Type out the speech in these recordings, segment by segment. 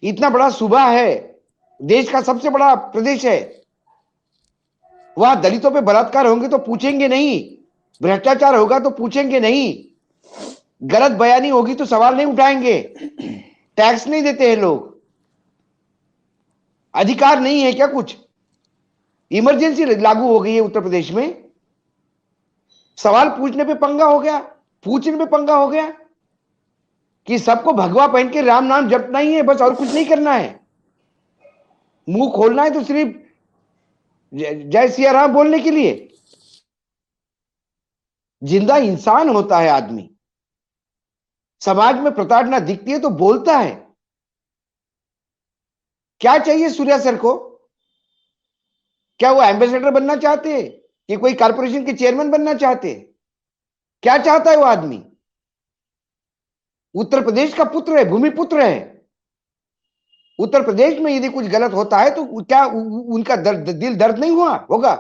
इतना बड़ा सूबा है, देश का सबसे बड़ा प्रदेश है, वहां दलितों पे बलात्कार होंगे तो पूछेंगे नहीं, भ्रष्टाचार होगा तो पूछेंगे नहीं, गलत बयानी होगी तो सवाल नहीं उठाएंगे, टैक्स नहीं देते हैं लोग, अधिकार नहीं है क्या कुछ? इमरजेंसी लागू हो गई है उत्तर प्रदेश में, सवाल पूछने पे पंगा हो गया, पूछने पे पंगा हो गया कि सबको भगवा पहन के राम नाम जपना ही है बस, और कुछ नहीं करना है। मुंह खोलना है तो सिर्फ जय सिया राम बोलने के लिए। जिंदा इंसान होता है आदमी, समाज में प्रताड़ना दिखती है तो बोलता है। क्या चाहिए सूर्या सर को? क्या वो एम्बेसडर बनना चाहते हैं कि कोई कारपोरेशन के चेयरमैन बनना चाहते हैं? क्या चाहता है वो आदमी? उत्तर प्रदेश का पुत्र है, भूमि पुत्र है। उत्तर प्रदेश में यदि कुछ गलत होता है तो क्या उनका दर्द, दिल दर्द नहीं हुआ होगा?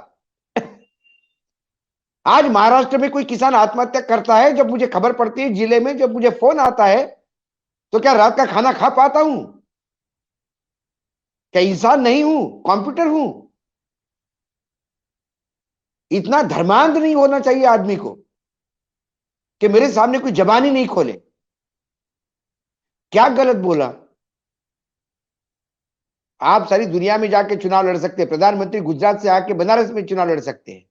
आज महाराष्ट्र में कोई किसान आत्महत्या करता है, जब मुझे खबर पड़ती है जिले में, जब मुझे फोन आता है, तो क्या रात का खाना खा पाता हूं? क्या इंसान नहीं हूं, कंप्यूटर हूं? इतना धर्मांध नहीं होना चाहिए आदमी को कि मेरे सामने कोई जबान ही नहीं खोले। क्या गलत बोला? आप सारी दुनिया में जाके चुनाव लड़ सकते हैं, प्रधानमंत्री गुजरात से आके बनारस में चुनाव लड़ सकते हैं,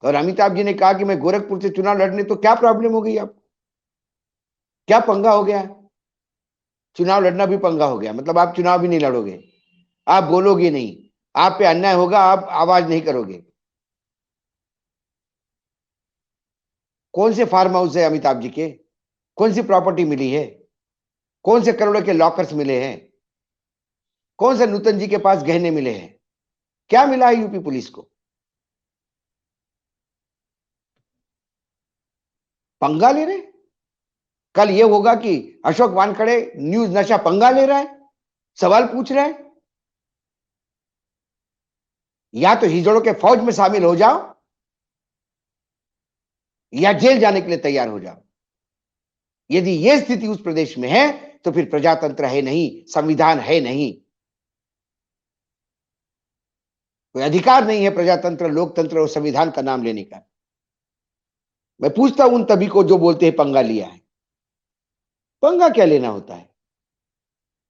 और अमिताभ जी ने कहा कि मैं गोरखपुर से चुनाव लड़ने, तो क्या प्रॉब्लम हो गई आपको? क्या पंगा हो गया? चुनाव लड़ना भी पंगा हो गया, मतलब आप चुनाव भी नहीं लड़ोगे, आप बोलोगे नहीं, आप पे अन्याय होगा आप आवाज नहीं करोगे। कौन से फार्म हाउस है अमिताभ जी के? कौन सी प्रॉपर्टी मिली है? कौन से करोड़ों के लॉकर्स मिले हैं? कौन से नूतन जी के पास गहने मिले हैं? क्या मिला है यूपी पुलिस को? पंगा ले रहे? कल ये होगा कि अशोक वानखड़े न्यूज नशा पंगा ले रहा है, सवाल पूछ रहा है। या तो हिजड़ों के फौज में शामिल हो जाओ, या जेल जाने के लिए तैयार हो जाओ। यदि यह स्थिति उस प्रदेश में है तो फिर प्रजातंत्र है नहीं, संविधान है नहीं, कोई अधिकार नहीं है प्रजातंत्र, लोकतंत्र और संविधान का नाम लेने का। मैं पूछता हूं उन तभी को जो बोलते हैं पंगा लिया है। पंगा क्या लेना होता है?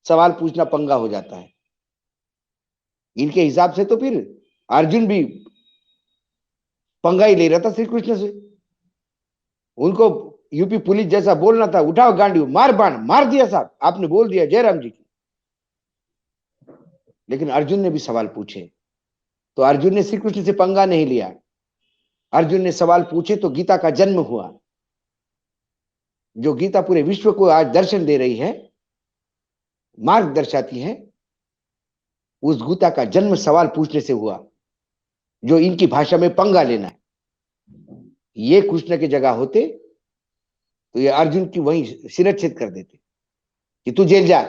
सवाल पूछना पंगा हो जाता है। इनके हिसाब से तो फिर अर्जुन भी पंगा ही ले रहा था श्री कृष्ण से। उनको यूपी पुलिस जैसा बोलना था, उठाओ गांडी मार बाण, मार दिया साहब, आपने बोल दिया जयराम जी की। लेकिन अर्जुन ने भी सवाल पूछे, तो अर्जुन ने श्री कृष्ण से पंगा नहीं लिया। अर्जुन ने सवाल पूछे तो गीता का जन्म हुआ। जो गीता पूरे विश्व को आज दर्शन दे रही है, मार्ग दर्शाती है, उस गीता का जन्म सवाल पूछने से हुआ, जो इनकी भाषा में पंगा लेना है। ये कृष्ण की जगह होते तो ये अर्जुन की वहीं शिरच्छेद कर देते कि तू जेल जा।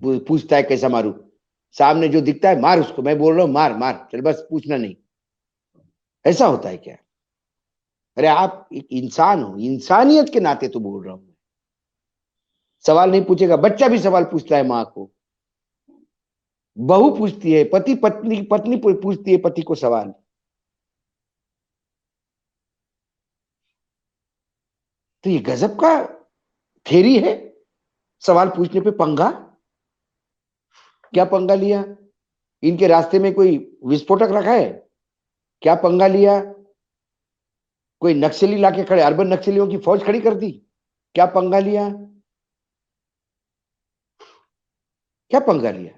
पूछता है कैसा मारू? सामने जो दिखता है मार उसको, मैं बोल रहा हूं मार मार, चल बस पूछना नहीं। ऐसा होता है क्या? अरे आप एक इंसान हो, इंसानियत के नाते तो बोल रहा हूं। सवाल नहीं पूछेगा? बच्चा भी सवाल पूछता है माँ को, बहू पूछती है, पति पत्नी पत्नी पूछती है पति को सवाल। तो ये गजब का थेरी है, सवाल पूछने पे पंगा। क्या पंगा लिया? इनके रास्ते में कोई विस्फोटक रखा है? क्या पंगा लिया? कोई नक्सली लाके खड़े, अर्बन नक्सलियों की फौज खड़ी कर दी? क्या पंगा लिया? क्या पंगा लिया?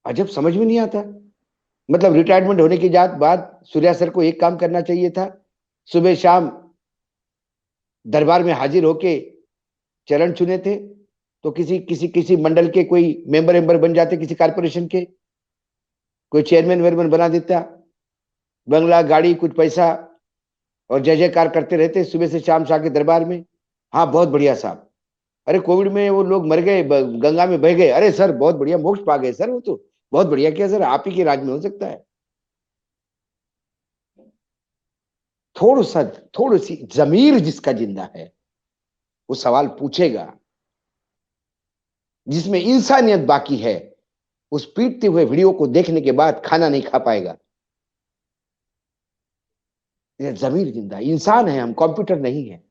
अजब, समझ में नहीं आता। मतलब रिटायरमेंट होने के बाद सूर्या सर को एक काम करना चाहिए था, सुबह शाम दरबार में हाजिर होके चरण छूने थे, तो किसी किसी किसी मंडल के कोई मेंबर वेंबर बन जाते, किसी कारपोरेशन के कोई चेयरमैन वेयरमैन बना देता, बंगला गाड़ी कुछ पैसा, और जय जयकार करते रहते सुबह से शाम से आके दरबार में। हाँ बहुत बढ़िया साहब, अरे कोविड में वो लोग मर गए, गंगा में बह गए, अरे सर बहुत बढ़िया, मोक्ष पा गए सर, वो तो बहुत बढ़िया किया सर, आप ही के राज में हो सकता है। थोड़ा सा, थोड़ी सी जमीर जिसका जिंदा है वो सवाल पूछेगा। जिसमें इंसानियत बाकी है, उस पीटते हुए वीडियो को देखने के बाद खाना नहीं खा पाएगा। ये जमीर जिंदा इंसान है हम, कंप्यूटर नहीं है।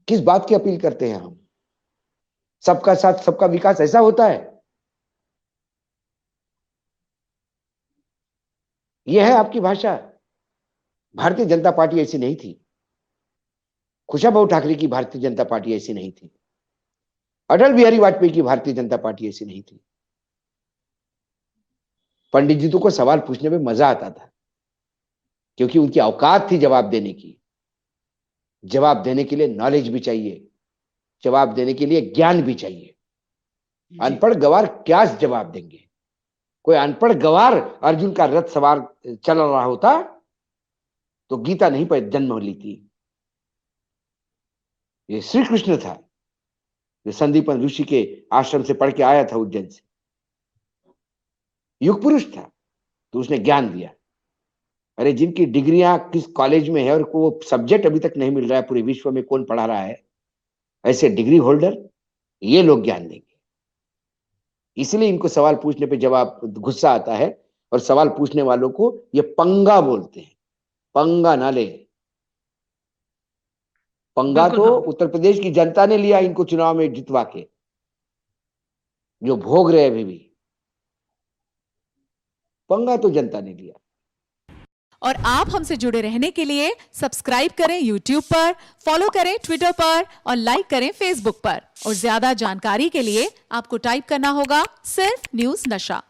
किस बात की अपील करते हैं हम? सबका साथ सबका विकास ऐसा होता है? यह है आपकी भाषा? भारतीय जनता पार्टी ऐसी नहीं थी। खुशाबू ठाकरे की भारतीय जनता पार्टी ऐसी नहीं थी। अटल बिहारी वाजपेयी की भारतीय जनता पार्टी ऐसी नहीं थी। पंडित जी को सवाल पूछने में मजा आता था, क्योंकि उनकी औकात थी जवाब देने की। जवाब देने के लिए नॉलेज भी चाहिए, जवाब देने के लिए ज्ञान भी चाहिए। अनपढ़ गवार क्या जवाब देंगे? कोई अनपढ़ गवार अर्जुन का रथ सवार चल रहा होता तो गीता नहीं पर जन्म ली थी। ये श्री कृष्ण था जो संदीपन ऋषि के आश्रम से पढ़ के आया था, उज्जैन से। युग पुरुष था तो उसने ज्ञान दिया। अरे जिनकी डिग्रियां किस कॉलेज में है और वो सब्जेक्ट अभी तक नहीं मिल रहा है, पूरे विश्व में कौन पढ़ा रहा है, ऐसे डिग्री होल्डर, ये लोग ज्ञान देंगे। इसलिए इनको सवाल पूछने पे जवाब गुस्सा आता है, और सवाल पूछने वालों को ये पंगा बोलते हैं। पंगा ना ले। पंगा तो उत्तर प्रदेश की जनता ने लिया इनको चुनाव में जितवा के, जो भोग रहे अभी भी। पंगा तो जनता ने लिया। और आप हमसे जुड़े रहने के लिए सब्सक्राइब करें YouTube पर, फॉलो करें ट्विटर पर और लाइक करें Facebook पर। और ज्यादा जानकारी के लिए आपको टाइप करना होगा सिर्फ न्यूज़ नशा।